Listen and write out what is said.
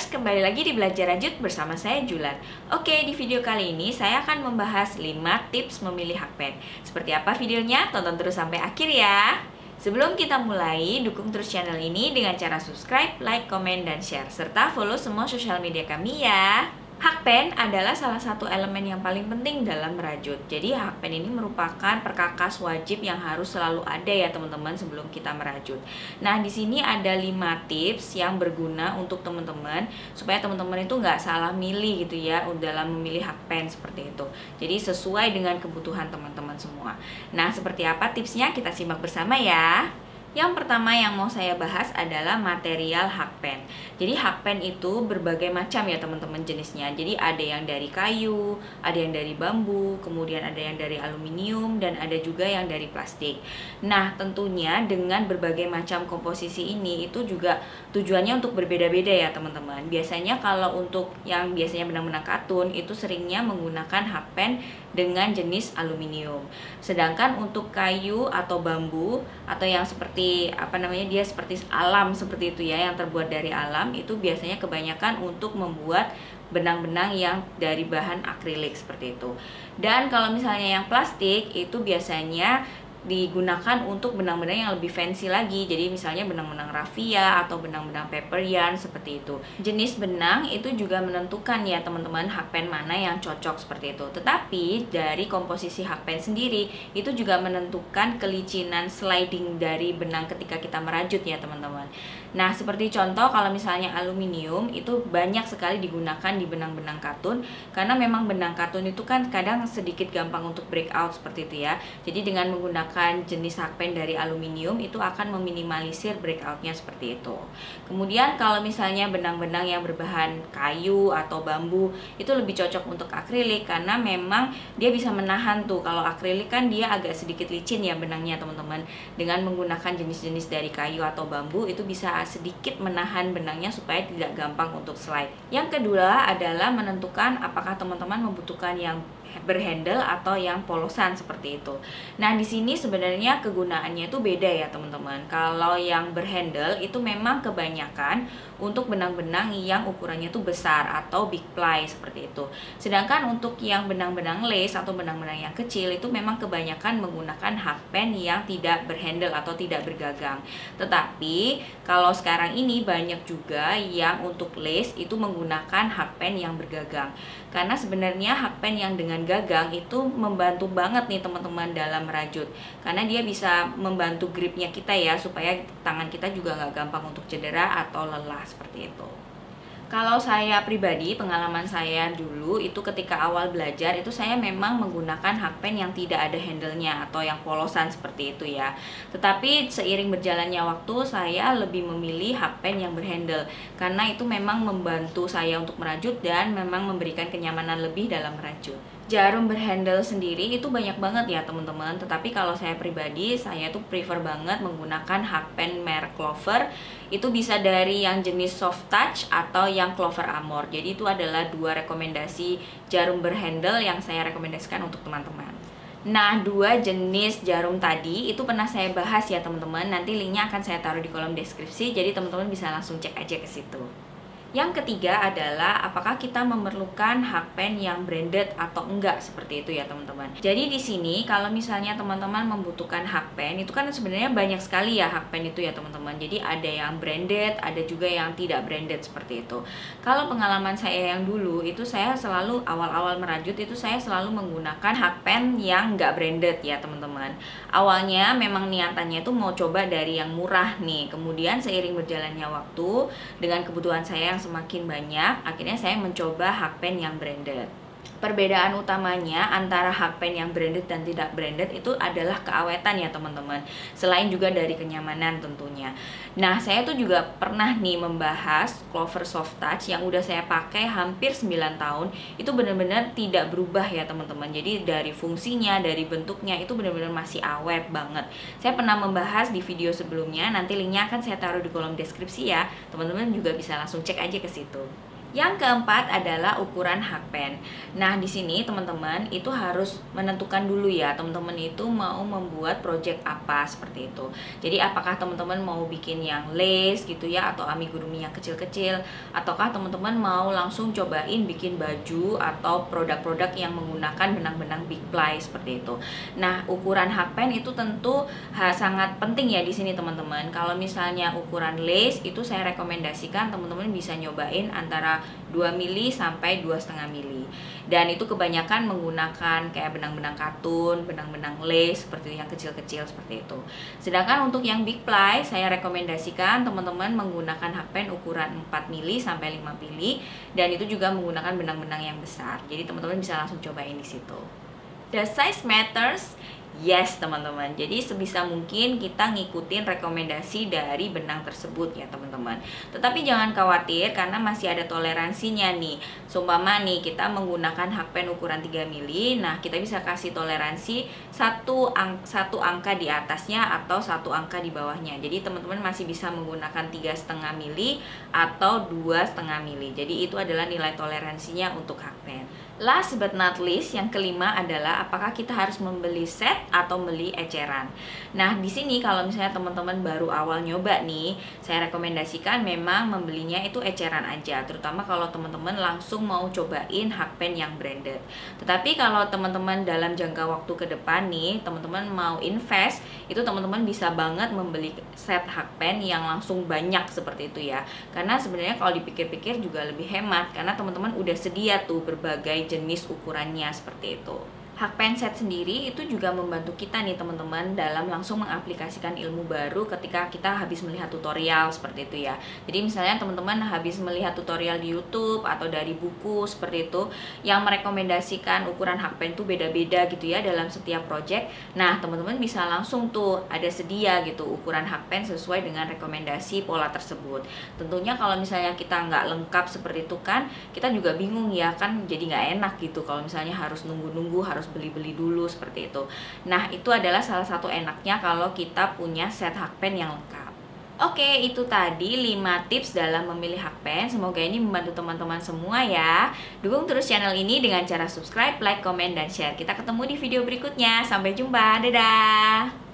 kembali lagi di Belajar Lanjut bersama saya Julan. Oke, di video kali ini saya akan membahas 5 tips memilih hakpen. Seperti apa videonya? Tonton terus sampai akhir ya. Sebelum kita mulai, dukung terus channel ini dengan cara subscribe, like, komen, dan share. Serta follow semua sosial media kami ya. Hakpen adalah salah satu elemen yang paling penting dalam merajut. Jadi hakpen ini merupakan perkakas wajib yang harus selalu ada ya teman-teman sebelum kita merajut. Nah, di sini ada 5 tips yang berguna untuk teman-teman supaya teman-teman itu nggak salah milih gitu ya dalam memilih hakpen seperti itu. Jadi sesuai dengan kebutuhan teman-teman semua. Nah, seperti apa tipsnya? Kita simak bersama ya. Yang pertama yang mau saya bahas adalah material hakpen. Jadi hakpen itu berbagai macam ya teman-teman jenisnya. Jadi ada yang dari kayu, ada yang dari bambu, kemudian ada yang dari aluminium, dan ada juga yang dari plastik. Nah, tentunya dengan berbagai macam komposisi ini itu juga tujuannya untuk berbeda-beda ya teman-teman. Biasanya kalau untuk yang biasanya benang-benang katun itu seringnya menggunakan hakpen dengan jenis aluminium. Sedangkan untuk kayu atau bambu atau yang seperti dia seperti alam seperti itu ya, yang terbuat dari alam, itu biasanya kebanyakan untuk membuat benang-benang yang dari bahan akrilik seperti itu. Dan kalau misalnya yang plastik itu biasanya digunakan untuk benang-benang yang lebih fancy lagi. Jadi misalnya benang-benang raffia atau benang-benang paper yarn seperti itu. Jenis benang itu juga menentukan ya teman-teman hakpen mana yang cocok seperti itu. Tetapi dari komposisi hakpen sendiri itu juga menentukan kelicinan sliding dari benang ketika kita merajut ya teman-teman. Nah, seperti contoh kalau misalnya aluminium itu banyak sekali digunakan di benang-benang katun karena memang benang katun itu kan kadang sedikit gampang untuk breakout seperti itu ya. Jadi dengan menggunakan jenis hakpen dari aluminium itu akan meminimalisir breakoutnya seperti itu. Kemudian kalau misalnya benang-benang yang berbahan kayu atau bambu itu lebih cocok untuk akrilik karena memang dia bisa menahan tuh. Kalau akrilik kan dia agak sedikit licin ya benangnya teman-teman. Dengan menggunakan jenis-jenis dari kayu atau bambu itu bisa sedikit menahan benangnya supaya tidak gampang untuk slide. Yang kedua adalah menentukan apakah teman-teman membutuhkan yang berhandle atau yang polosan seperti itu. Nah, di sini sebenarnya kegunaannya itu beda ya teman-teman. Kalau yang berhandle itu memang kebanyakan untuk benang-benang yang ukurannya itu besar atau big ply seperti itu. Sedangkan untuk yang benang-benang lace atau benang-benang yang kecil itu memang kebanyakan menggunakan hakpen yang tidak berhandle atau tidak bergagang. Tetapi kalau sekarang ini banyak juga yang untuk lace itu menggunakan hakpen yang bergagang. Karena sebenarnya hakpen yang dengan gagang itu membantu banget nih teman-teman dalam merajut. Karena dia bisa membantu gripnya kita ya supaya tangan kita juga nggak gampang untuk cedera atau lelah seperti itu. Kalau saya pribadi, pengalaman saya dulu itu ketika awal belajar itu saya memang menggunakan hakpen yang tidak ada handle-nya atau yang polosan seperti itu ya. Tetapi seiring berjalannya waktu saya lebih memilih hakpen yang berhandle karena itu memang membantu saya untuk merajut dan memang memberikan kenyamanan lebih dalam merajut. Jarum berhandle sendiri itu banyak banget ya teman-teman. Tetapi kalau saya pribadi, saya tuh prefer banget menggunakan hakpen merek Clover. Itu bisa dari yang jenis soft touch atau yang Clover Amore. Jadi itu adalah 2 rekomendasi jarum berhandle yang saya rekomendasikan untuk teman-teman. Nah, 2 jenis jarum tadi itu pernah saya bahas ya teman-teman. Nanti linknya akan saya taruh di kolom deskripsi. Jadi teman-teman bisa langsung cek aja ke situ. Yang ketiga adalah apakah kita memerlukan hakpen yang branded atau enggak seperti itu ya teman-teman. Jadi di sini kalau misalnya teman-teman membutuhkan hakpen itu kan sebenarnya banyak sekali ya hakpen itu ya teman-teman. Jadi ada yang branded, ada juga yang tidak branded seperti itu. Kalau pengalaman saya yang dulu itu saya selalu awal-awal merajut itu saya selalu menggunakan hakpen yang enggak branded ya teman-teman. Awalnya memang niatannya itu mau coba dari yang murah nih. Kemudian seiring berjalannya waktu dengan kebutuhan saya yang semakin banyak, akhirnya saya mencoba hakpen yang branded. Perbedaan utamanya antara hakpen yang branded dan tidak branded itu adalah keawetan ya teman-teman. Selain juga dari kenyamanan tentunya. Nah, saya tuh juga pernah nih membahas Clover Soft Touch yang udah saya pakai hampir 9 tahun. Itu benar-benar tidak berubah ya teman-teman. Jadi dari fungsinya, dari bentuknya itu benar-benar masih awet banget. Saya pernah membahas di video sebelumnya, nanti linknya akan saya taruh di kolom deskripsi ya. Teman-teman juga bisa langsung cek aja ke situ. Yang keempat adalah ukuran hakpen. Nah, di sini teman-teman itu harus menentukan dulu ya, teman-teman itu mau membuat project apa seperti itu. Jadi apakah teman-teman mau bikin yang lace gitu ya, atau amigurumi yang kecil-kecil, ataukah teman-teman mau langsung cobain bikin baju atau produk-produk yang menggunakan benang-benang big ply seperti itu. Nah, ukuran hakpen itu tentu sangat penting ya di sini teman-teman. Kalau misalnya ukuran lace itu saya rekomendasikan teman-teman bisa nyobain antara 2 mili sampai 2,5 mili. Dan itu kebanyakan menggunakan kayak benang-benang katun, benang-benang lace seperti yang kecil-kecil seperti itu. Sedangkan untuk yang big ply saya rekomendasikan teman-teman menggunakan hakpen ukuran 4 mili sampai 5 mili, dan itu juga menggunakan benang-benang yang besar. Jadi teman-teman bisa langsung cobain di situ. Does size matters? Yes teman-teman, jadi sebisa mungkin kita ngikutin rekomendasi dari benang tersebut ya teman-teman. Tetapi jangan khawatir karena masih ada toleransinya nih. Seumpama nih kita menggunakan hakpen ukuran 3 mili, nah kita bisa kasih toleransi satu angka di atasnya atau satu angka di bawahnya. Jadi teman-teman masih bisa menggunakan 3,5 mili atau 2,5 mili. Jadi itu adalah nilai toleransinya untuk hakpen. Last but not least, yang kelima adalah apakah kita harus membeli set atau beli eceran. Nah, di sini kalau misalnya teman-teman baru awal nyoba nih, saya rekomendasikan memang membelinya itu eceran aja, terutama kalau teman-teman langsung mau cobain hakpen yang branded. Tetapi kalau teman-teman dalam jangka waktu ke depan nih, teman-teman mau invest, itu teman-teman bisa banget membeli set hakpen yang langsung banyak seperti itu ya. Karena sebenarnya kalau dipikir-pikir juga lebih hemat, karena teman-teman udah sedia tuh berbagai jenis ukurannya seperti itu. Hakpen set sendiri itu juga membantu kita nih teman-teman dalam langsung mengaplikasikan ilmu baru ketika kita habis melihat tutorial seperti itu ya. Jadi misalnya teman-teman habis melihat tutorial di YouTube atau dari buku seperti itu yang merekomendasikan ukuran hakpen tuh beda-beda gitu ya dalam setiap project. Nah, teman-teman bisa langsung tuh ada sedia gitu ukuran hakpen sesuai dengan rekomendasi pola tersebut. Tentunya kalau misalnya kita nggak lengkap seperti itu kan, kita juga bingung ya kan, jadi nggak enak gitu kalau misalnya harus nunggu-nunggu, harus beli-beli dulu seperti itu. Nah, itu adalah salah satu enaknya kalau kita punya set hakpen yang lengkap. Oke, itu tadi 5 tips dalam memilih hakpen. Semoga ini membantu teman-teman semua ya. Dukung terus channel ini dengan cara subscribe, like, komen, dan share. Kita ketemu di video berikutnya. Sampai jumpa. Dadah.